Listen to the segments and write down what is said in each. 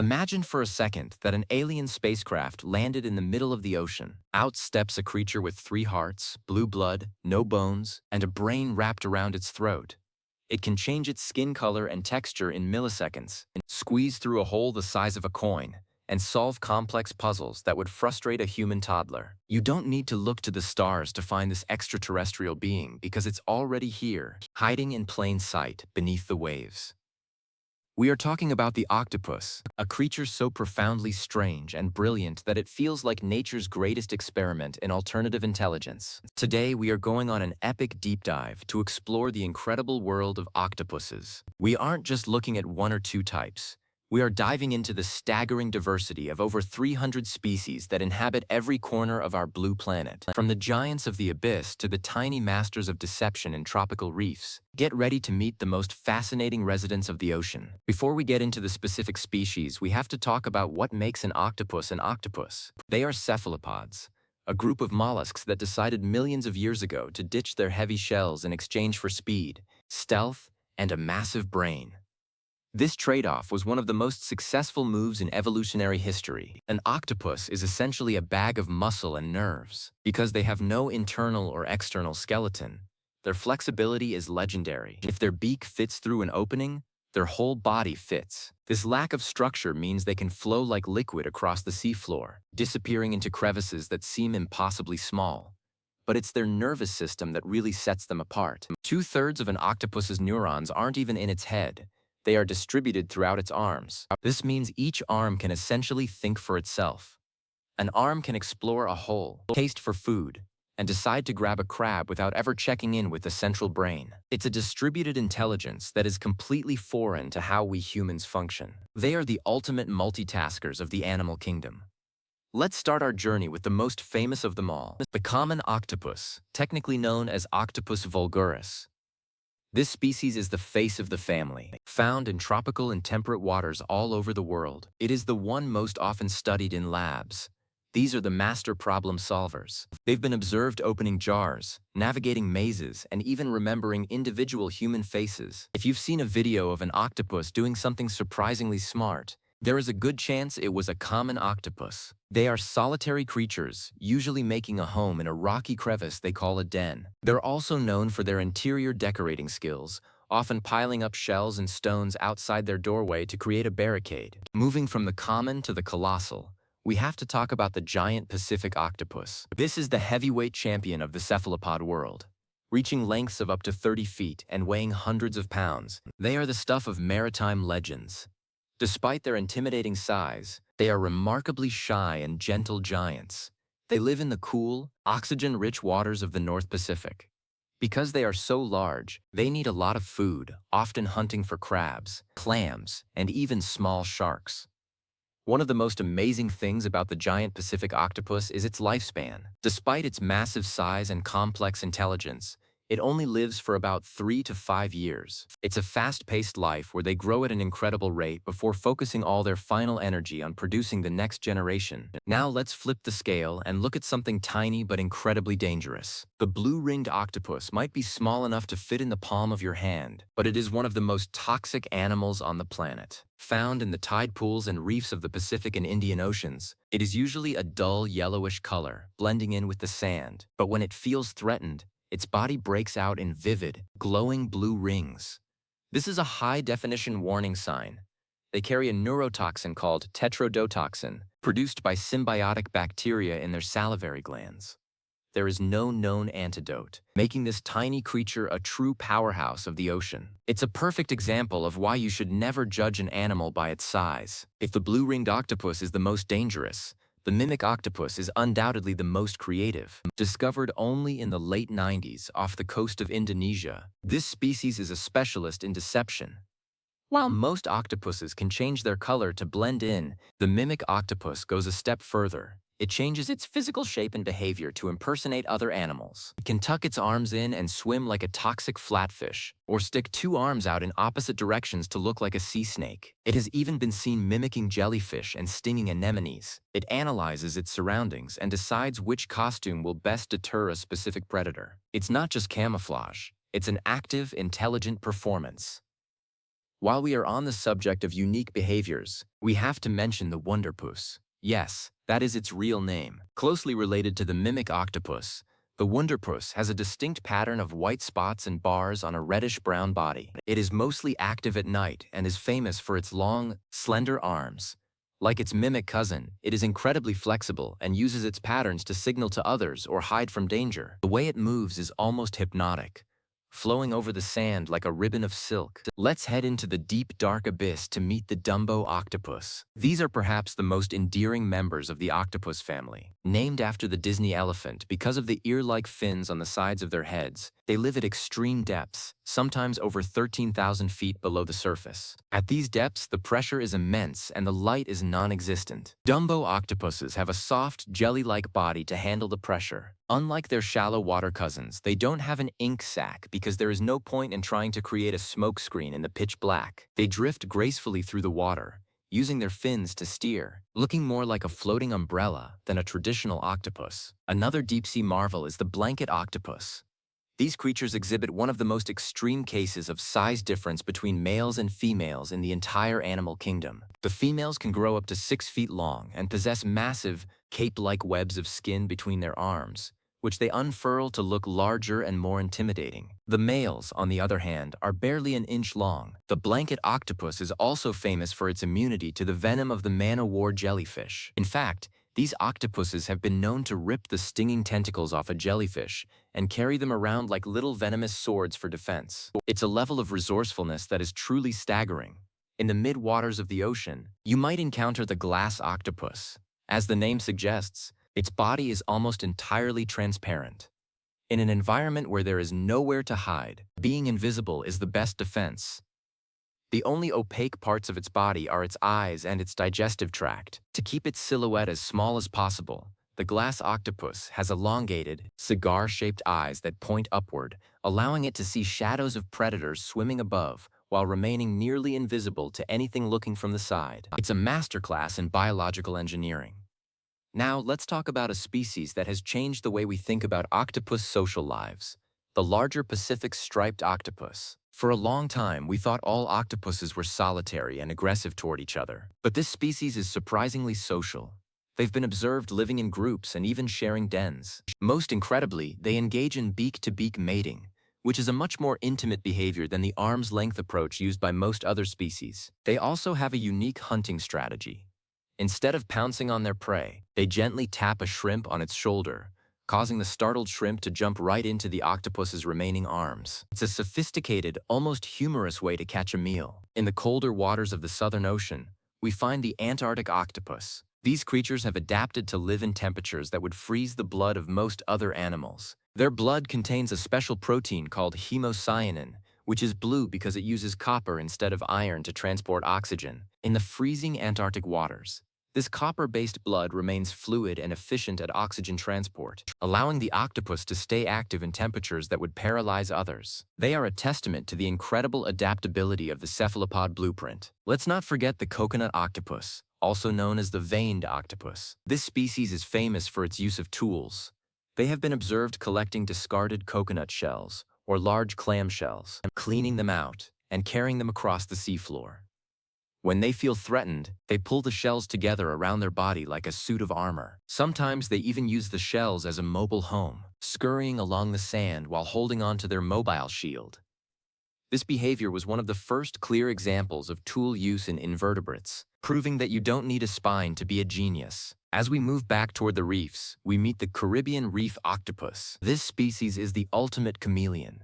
Imagine for a second that an alien spacecraft landed in the middle of the ocean. Out steps a creature with 3 hearts, blue blood, no bones, and a brain wrapped around its throat. It can change its skin color and texture in milliseconds, squeeze through a hole the size of a coin, and solve complex puzzles that would frustrate a human toddler. You don't need to look to the stars to find this extraterrestrial being because it's already here, hiding in plain sight beneath the waves. We are talking about the octopus, a creature so profoundly strange and brilliant that it feels like nature's greatest experiment in alternative intelligence. Today, we are going on an epic deep dive to explore the incredible world of octopuses. We aren't just looking at 1 or 2 types. We are diving into the staggering diversity of over 300 species that inhabit every corner of our blue planet, from the giants of the abyss to the tiny masters of deception in tropical reefs. Get ready to meet the most fascinating residents of the ocean. Before we get into the specific species, we have to talk about what makes an octopus an octopus. They are cephalopods, a group of mollusks that decided millions of years ago to ditch their heavy shells in exchange for speed, stealth, and a massive brain. This trade-off was one of the most successful moves in evolutionary history. An octopus is essentially a bag of muscle and nerves. Because they have no internal or external skeleton, their flexibility is legendary. If their beak fits through an opening, their whole body fits. This lack of structure means they can flow like liquid across the seafloor, disappearing into crevices that seem impossibly small. But it's their nervous system that really sets them apart. 2/3 of an octopus's neurons aren't even in its head. They are distributed throughout its arms. This means each arm can essentially think for itself. An arm can explore a hole, taste for food, and decide to grab a crab without ever checking in with the central brain. It's a distributed intelligence that is completely foreign to how we humans function. They are the ultimate multitaskers of the animal kingdom. Let's start our journey with the most famous of them all, the common octopus, technically known as Octopus vulgaris. This species is the face of the family, found in tropical and temperate waters all over the world. It is the one most often studied in labs. These are the master problem solvers. They've been observed opening jars, navigating mazes, and even remembering individual human faces. If you've seen a video of an octopus doing something surprisingly smart, there is a good chance it was a common octopus. They are solitary creatures, usually making a home in a rocky crevice they call a den. They're also known for their interior decorating skills, often piling up shells and stones outside their doorway to create a barricade. Moving from the common to the colossal, we have to talk about the giant Pacific octopus. This is the heavyweight champion of the cephalopod world. Reaching lengths of up to 30 feet and weighing hundreds of pounds, they are the stuff of maritime legends. Despite their intimidating size, they are remarkably shy and gentle giants. They live in the cool, oxygen-rich waters of the North Pacific. Because they are so large, they need a lot of food, often hunting for crabs, clams, and even small sharks. One of the most amazing things about the giant Pacific octopus is its lifespan. Despite its massive size and complex intelligence, it only lives for about 3 to 5 years. It's a fast-paced life where they grow at an incredible rate before focusing all their final energy on producing the next generation. Now let's flip the scale and look at something tiny but incredibly dangerous. The blue-ringed octopus might be small enough to fit in the palm of your hand, but it is one of the most toxic animals on the planet. Found in the tide pools and reefs of the Pacific and Indian Oceans, it is usually a dull yellowish color, blending in with the sand. But when it feels threatened, its body breaks out in vivid, glowing blue rings. This is a high-definition warning sign. They carry a neurotoxin called tetrodotoxin, produced by symbiotic bacteria in their salivary glands. There is no known antidote, making this tiny creature a true powerhouse of the ocean. It's a perfect example of why you should never judge an animal by its size. If the blue-ringed octopus is the most dangerous, the mimic octopus is undoubtedly the most creative. Discovered only in the late 90s off the coast of Indonesia, this species is a specialist in deception. While most octopuses can change their color to blend in, the mimic octopus goes a step further. It changes its physical shape and behavior to impersonate other animals. It can tuck its arms in and swim like a toxic flatfish, or stick 2 arms out in opposite directions to look like a sea snake. It has even been seen mimicking jellyfish and stinging anemones. It analyzes its surroundings and decides which costume will best deter a specific predator. It's not just camouflage, it's an active, intelligent performance. While we are on the subject of unique behaviors, we have to mention the wonderpus. Yes, that is its real name. Closely related to the mimic octopus, the wonderpus has a distinct pattern of white spots and bars on a reddish-brown body. It is mostly active at night and is famous for its long, slender arms. Like its mimic cousin, it is incredibly flexible and uses its patterns to signal to others or hide from danger. The way it moves is almost hypnotic, flowing over the sand like a ribbon of silk. Let's head into the deep, dark abyss to meet the Dumbo octopus. These are perhaps the most endearing members of the octopus family. Named after the Disney elephant because of the ear-like fins on the sides of their heads, they live at extreme depths, sometimes over 13,000 feet below the surface. At these depths, the pressure is immense and the light is non-existent. Dumbo octopuses have a soft, jelly-like body to handle the pressure. Unlike their shallow water cousins, they don't have an ink sac because there is no point in trying to create a smokescreen in the pitch black. They drift gracefully through the water, using their fins to steer, looking more like a floating umbrella than a traditional octopus. Another deep-sea marvel is the blanket octopus. These creatures exhibit one of the most extreme cases of size difference between males and females in the entire animal kingdom. The females can grow up to 6 feet long and possess massive, cape-like webs of skin between their arms, which they unfurl to look larger and more intimidating. The males, on the other hand, are barely an inch long. The blanket octopus is also famous for its immunity to the venom of the man-o-war jellyfish. In fact, these octopuses have been known to rip the stinging tentacles off a jellyfish and carry them around like little venomous swords for defense. It's a level of resourcefulness that is truly staggering. In the mid-waters of the ocean, you might encounter the glass octopus. As the name suggests, its body is almost entirely transparent. In an environment where there is nowhere to hide, being invisible is the best defense. The only opaque parts of its body are its eyes and its digestive tract. To keep its silhouette as small as possible, the glass octopus has elongated, cigar-shaped eyes that point upward, allowing it to see shadows of predators swimming above while remaining nearly invisible to anything looking from the side. It's a masterclass in biological engineering. Now, let's talk about a species that has changed the way we think about octopus social lives, the larger Pacific striped octopus. For a long time, we thought all octopuses were solitary and aggressive toward each other. But this species is surprisingly social. They've been observed living in groups and even sharing dens. Most incredibly, they engage in beak-to-beak mating, which is a much more intimate behavior than the arm's-length approach used by most other species. They also have a unique hunting strategy. Instead of pouncing on their prey, they gently tap a shrimp on its shoulder, causing the startled shrimp to jump right into the octopus's remaining arms. It's a sophisticated, almost humorous way to catch a meal. In the colder waters of the Southern Ocean, we find the Antarctic octopus. These creatures have adapted to live in temperatures that would freeze the blood of most other animals. Their blood contains a special protein called hemocyanin, which is blue because it uses copper instead of iron to transport oxygen. In the freezing Antarctic waters, this copper-based blood remains fluid and efficient at oxygen transport, allowing the octopus to stay active in temperatures that would paralyze others. They are a testament to the incredible adaptability of the cephalopod blueprint. Let's not forget the coconut octopus, also known as the veined octopus. This species is famous for its use of tools. They have been observed collecting discarded coconut shells or large clam shells, cleaning them out, and carrying them across the seafloor. When they feel threatened, they pull the shells together around their body like a suit of armor. Sometimes they even use the shells as a mobile home, scurrying along the sand while holding on to their mobile shield. This behavior was one of the first clear examples of tool use in invertebrates, proving that you don't need a spine to be a genius. As we move back toward the reefs, we meet the Caribbean reef octopus. This species is the ultimate chameleon.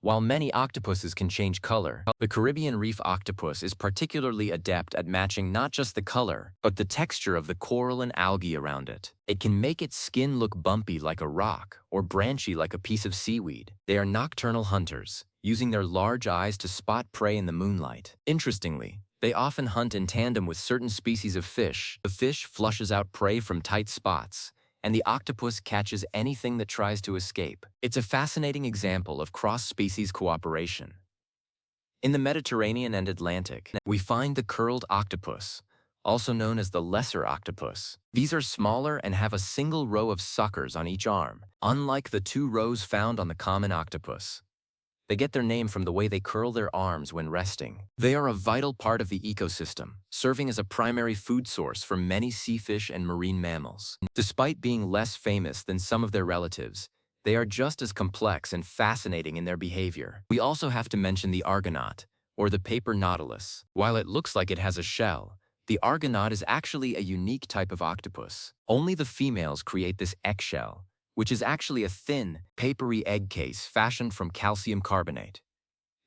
While many octopuses can change color, the Caribbean reef octopus is particularly adept at matching not just the color, but the texture of the coral and algae around it. It can make its skin look bumpy like a rock or branchy like a piece of seaweed. They are nocturnal hunters, using their large eyes to spot prey in the moonlight. Interestingly, they often hunt in tandem with certain species of fish. The fish flushes out prey from tight spots, and the octopus catches anything that tries to escape. It's a fascinating example of cross-species cooperation. In the Mediterranean and Atlantic, we find the curled octopus, also known as the lesser octopus. These are smaller and have a single row of suckers on each arm, unlike the 2 rows found on the common octopus. They get their name from the way they curl their arms when resting. They are a vital part of the ecosystem, serving as a primary food source for many sea fish and marine mammals. Despite being less famous than some of their relatives, they are just as complex and fascinating in their behavior. We also have to mention the argonaut, or the paper nautilus. While it looks like it has a shell, the argonaut is actually a unique type of octopus. Only the females create this eggshell, which is actually a thin, papery egg case fashioned from calcium carbonate.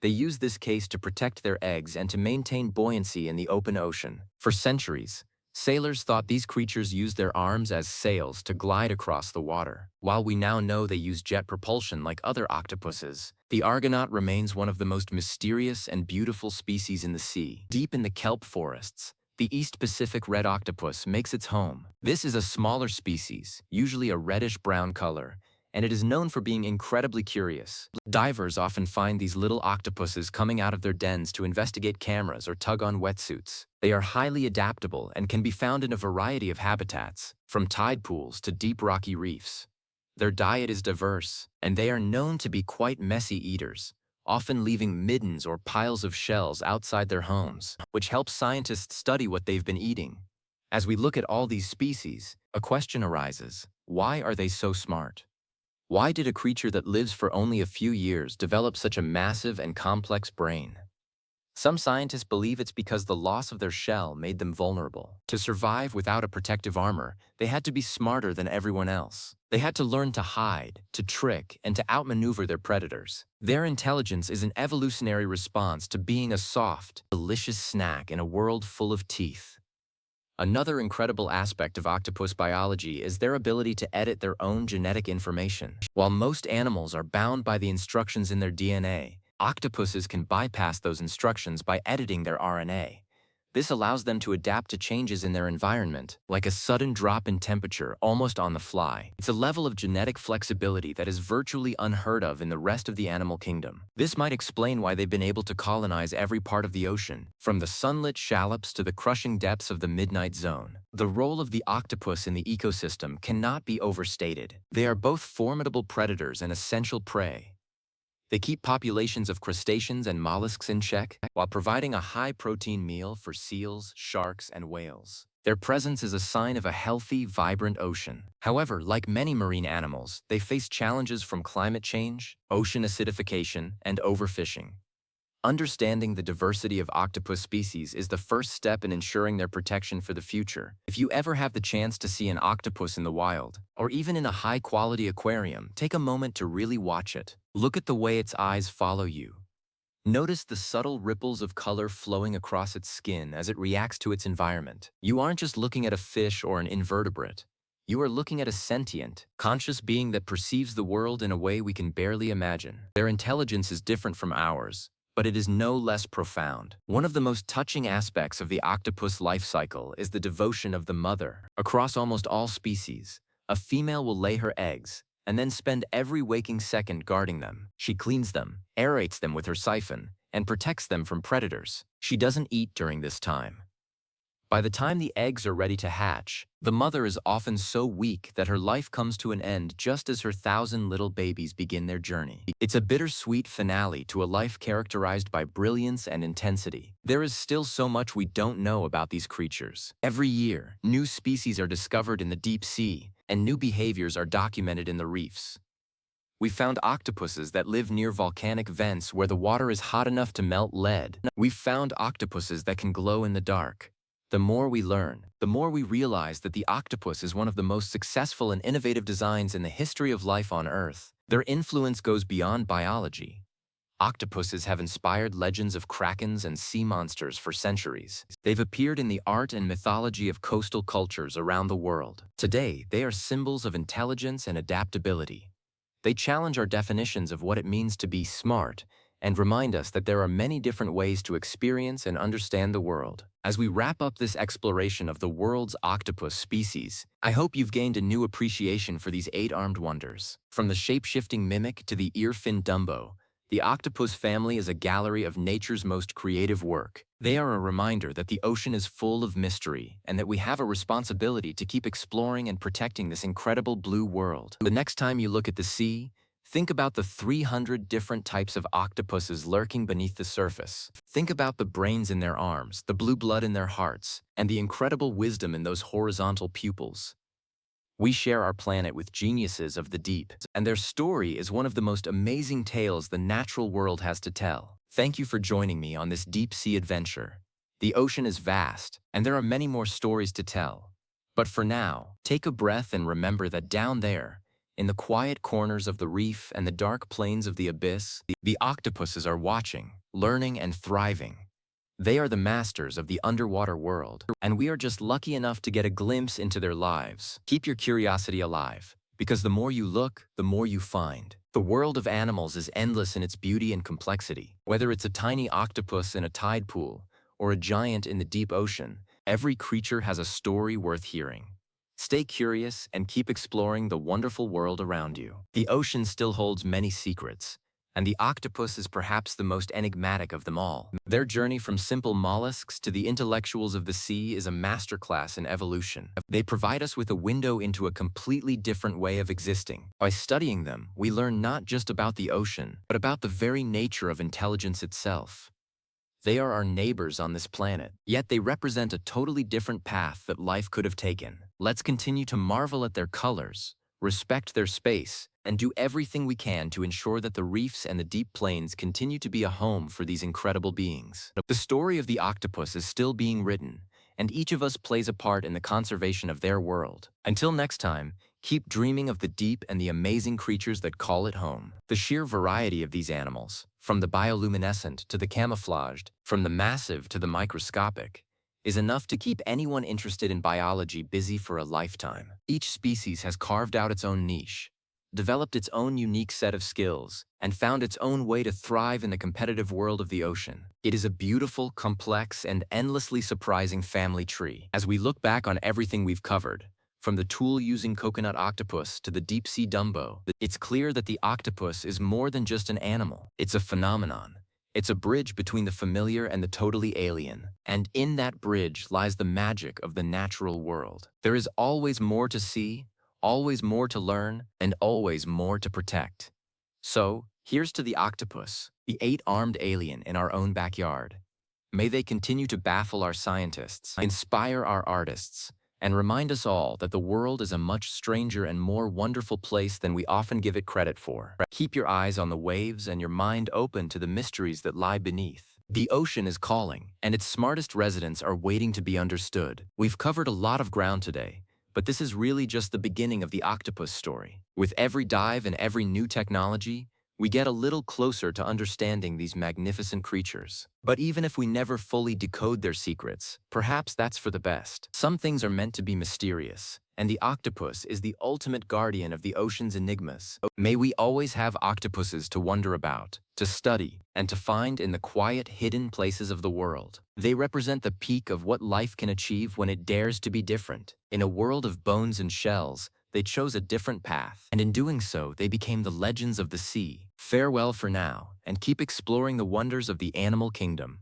They use this case to protect their eggs and to maintain buoyancy in the open ocean. For centuries, sailors thought these creatures used their arms as sails to glide across the water. While we now know they use jet propulsion like other octopuses, the argonaut remains one of the most mysterious and beautiful species in the sea. Deep in the kelp forests, the East Pacific red octopus makes its home. This is a smaller species, usually a reddish-brown color, and it is known for being incredibly curious. Divers often find these little octopuses coming out of their dens to investigate cameras or tug on wetsuits. They are highly adaptable and can be found in a variety of habitats, from tide pools to deep rocky reefs. Their diet is diverse, and they are known to be quite messy eaters, often leaving middens or piles of shells outside their homes, which helps scientists study what they've been eating. As we look at all these species, a question arises: why are they so smart? Why did a creature that lives for only a few years develop such a massive and complex brain? Some scientists believe it's because the loss of their shell made them vulnerable. To survive without a protective armor, they had to be smarter than everyone else. They had to learn to hide, to trick, and to outmaneuver their predators. Their intelligence is an evolutionary response to being a soft, delicious snack in a world full of teeth. Another incredible aspect of octopus biology is their ability to edit their own genetic information. While most animals are bound by the instructions in their DNA, octopuses can bypass those instructions by editing their RNA. This allows them to adapt to changes in their environment, like a sudden drop in temperature almost on the fly. It's a level of genetic flexibility that is virtually unheard of in the rest of the animal kingdom. This might explain why they've been able to colonize every part of the ocean, from the sunlit shallops to the crushing depths of the midnight zone. The role of the octopus in the ecosystem cannot be overstated. They are both formidable predators and essential prey. They keep populations of crustaceans and mollusks in check, while providing a high-protein meal for seals, sharks, and whales. Their presence is a sign of a healthy, vibrant ocean. However, like many marine animals, they face challenges from climate change, ocean acidification, and overfishing. Understanding the diversity of octopus species is the first step in ensuring their protection for the future. If you ever have the chance to see an octopus in the wild, or even in a high-quality aquarium, take a moment to really watch it. Look at the way its eyes follow you. Notice the subtle ripples of color flowing across its skin as it reacts to its environment. You aren't just looking at a fish or an invertebrate. You are looking at a sentient, conscious being that perceives the world in a way we can barely imagine. Their intelligence is different from ours, but it is no less profound. One of the most touching aspects of the octopus life cycle is the devotion of the mother. Across almost all species, a female will lay her eggs and then spend every waking second guarding them. She cleans them, aerates them with her siphon, and protects them from predators. She doesn't eat during this time. By the time the eggs are ready to hatch, the mother is often so weak that her life comes to an end just as her 1,000 little babies begin their journey. It's a bittersweet finale to a life characterized by brilliance and intensity. There is still so much we don't know about these creatures. Every year, new species are discovered in the deep sea, and new behaviors are documented in the reefs. We found octopuses that live near volcanic vents where the water is hot enough to melt lead. We've found octopuses that can glow in the dark. The more we learn, the more we realize that the octopus is one of the most successful and innovative designs in the history of life on Earth. Their influence goes beyond biology. Octopuses have inspired legends of krakens and sea monsters for centuries. They've appeared in the art and mythology of coastal cultures around the world. Today, they are symbols of intelligence and adaptability. They challenge our definitions of what it means to be smart and remind us that there are many different ways to experience and understand the world. As we wrap up this exploration of the world's octopus species, I hope you've gained a new appreciation for these 8-armed wonders. From the shape-shifting mimic to the ear-fin Dumbo, the octopus family is a gallery of nature's most creative work. They are a reminder that the ocean is full of mystery and that we have a responsibility to keep exploring and protecting this incredible blue world. The next time you look at the sea, Think about the 300 different types of octopuses lurking beneath the surface. Think about the brains in their arms, the blue blood in their hearts, and the incredible wisdom in those horizontal pupils. We share our planet with geniuses of the deep, and their story is one of the most amazing tales the natural world has to tell. Thank you for joining me on this deep-sea adventure. The ocean is vast, and there are many more stories to tell. But for now, take a breath and remember that down there, in the quiet corners of the reef and the dark plains of the abyss, the octopuses are watching, learning, and thriving. They are the masters of the underwater world, and we are just lucky enough to get a glimpse into their lives. Keep your curiosity alive, because the more you look, the more you find. The world of animals is endless in its beauty and complexity. Whether it's a tiny octopus in a tide pool or a giant in the deep ocean, every creature has a story worth hearing. Stay curious and keep exploring the wonderful world around you. The ocean still holds many secrets, and the octopus is perhaps the most enigmatic of them all. Their journey from simple mollusks to the intellectuals of the sea is a masterclass in evolution. They provide us with a window into a completely different way of existing. By studying them, we learn not just about the ocean, but about the very nature of intelligence itself. They are our neighbors on this planet, yet they represent a totally different path that life could have taken. Let's continue to marvel at their colors, respect their space, and do everything we can to ensure that the reefs and the deep plains continue to be a home for these incredible beings. The story of the octopus is still being written, and each of us plays a part in the conservation of their world. Until next time, keep dreaming of the deep and the amazing creatures that call it home. The sheer variety of these animals, from the bioluminescent to the camouflaged, from the massive to the microscopic, is enough to keep anyone interested in biology busy for a lifetime. Each species has carved out its own niche, developed its own unique set of skills, and found its own way to thrive in the competitive world of the ocean. It is a beautiful, complex, and endlessly surprising family tree. As we look back on everything we've covered, from the tool-using coconut octopus to the deep-sea Dumbo, it's clear that the octopus is more than just an animal. It's a phenomenon. It's a bridge between the familiar and the totally alien. And in that bridge lies the magic of the natural world. There is always more to see, always more to learn, and always more to protect. So, here's to the octopus, the 8-armed alien in our own backyard. May they continue to baffle our scientists, inspire our artists, and remind us all that the world is a much stranger and more wonderful place than we often give it credit for. Keep your eyes on the waves and your mind open to the mysteries that lie beneath. The ocean is calling, and its smartest residents are waiting to be understood. We've covered a lot of ground today, but this is really just the beginning of the octopus story. With every dive and every new technology, we get a little closer to understanding these magnificent creatures. But even if we never fully decode their secrets, perhaps that's for the best. Some things are meant to be mysterious, and the octopus is the ultimate guardian of the ocean's enigmas. May we always have octopuses to wonder about, to study, and to find in the quiet, hidden places of the world. They represent the peak of what life can achieve when it dares to be different. In a world of bones and shells, they chose a different path, and in doing so, they became the legends of the sea. Farewell for now, and keep exploring the wonders of the animal kingdom.